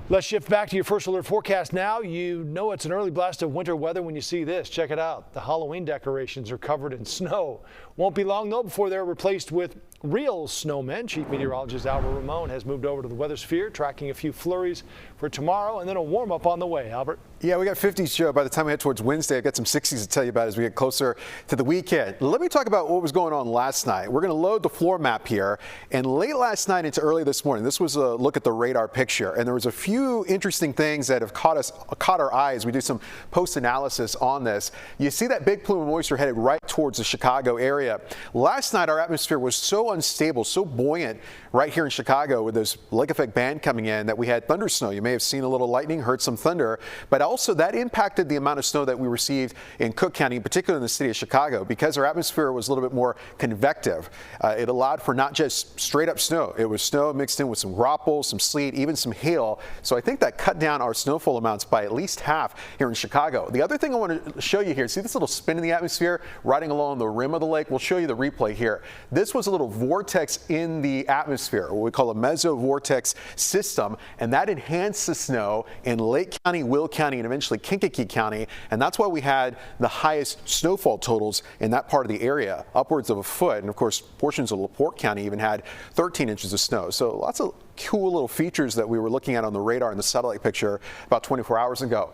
Let's shift back to your first alert forecast now. You know it's an early blast of winter weather when you see this. Check it out. The Halloween decorations are covered in snow. Won't be long, though, before they're replaced with real snowmen. Chief Meteorologist Albert Ramon has moved over to the weather sphere, tracking a few flurries for tomorrow and then a warm-up on the way. Albert? Yeah, we got 50s, Joe. By the time we head towards Wednesday, I've got some 60s to tell you about as we get closer to the weekend. Let me talk about what was going on last night. We're going to load the floor map here. And late last night into early this morning, this was a look at the radar picture. And there was a few interesting things that have caught our eyes. We do some post-analysis on this. You see that big plume of moisture headed right towards the Chicago area. Last night, our atmosphere was so unstable, so buoyant right here in Chicago with this lake effect band coming in that we had thunder snow. You may have seen a little lightning, heard some thunder, but also that impacted the amount of snow that we received in Cook County, particularly in the city of Chicago, because our atmosphere was a little bit more convective. It allowed for not just straight up snow. It was snow mixed in with some graupel, some sleet, even some hail. So I think that cut down our snowfall amounts by at least half here in Chicago. The other thing I want to show you here, see this little spin in the atmosphere riding along the rim of the lake? We'll show you the replay here. This was a little vortex in the atmosphere, what we call a mesovortex system, and that enhanced the snow in Lake County, Will County, and eventually Kankakee County, and that's why we had the highest snowfall totals in that part of the area, upwards of a foot. And of course, portions of LaPorte County even had 13 inches of snow. So lots of cool little features that we were looking at on the radar in the satellite picture about 24 hours ago.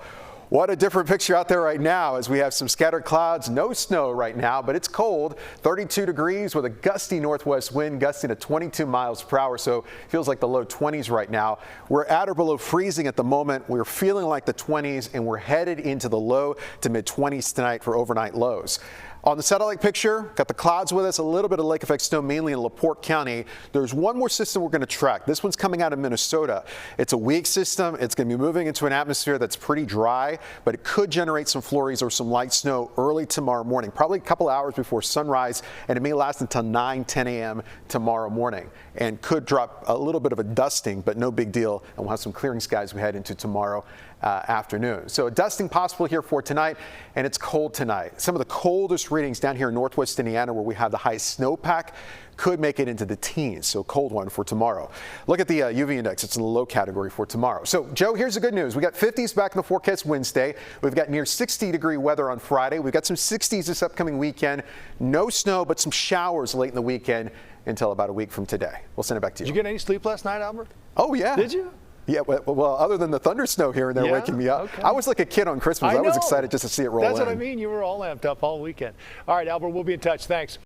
What a different picture out there right now as we have some scattered clouds, no snow right now, but it's cold, 32 degrees with a gusty northwest wind gusting at 22 miles per hour. So it feels like the low 20s right now. We're at or below freezing at the moment. We're feeling like the 20s and we're headed into the low to mid 20s tonight for overnight lows. On the satellite picture, got the clouds with us, a little bit of lake effect snow mainly in LaPorte County. There's one more system we're going to track. This one's coming out of Minnesota. It's a weak system. It's going to be moving into an atmosphere that's pretty dry, but it could generate some flurries or some light snow early tomorrow morning, probably a couple hours before sunrise, and it may last until 9-10 a.m. tomorrow morning and could drop a little bit of a dusting, but no big deal, and we'll have some clearing skies as we head into tomorrow afternoon. So a dusting possible here for tonight, and it's cold tonight. Some of the coldest readings down here in northwest Indiana, where we have the highest snowpack, could make it into the teens, so cold one for tomorrow. Look at the UV index. It's in the low category for tomorrow. So, Joe, here's the good news. We got 50s back in the forecast Wednesday. We've got near 60-degree weather on Friday. We've got some 60s this upcoming weekend. No snow, but some showers late in the weekend until about a week from today. We'll send it back to you. Did you get any sleep last night, Albert? Oh, yeah. Did you? Yeah, well, other than the thunder snow here and there waking me up. Okay. I was like a kid on Christmas. I was excited just to see it roll in. That's what I mean. You were all amped up all weekend. All right, Albert, we'll be in touch. Thanks.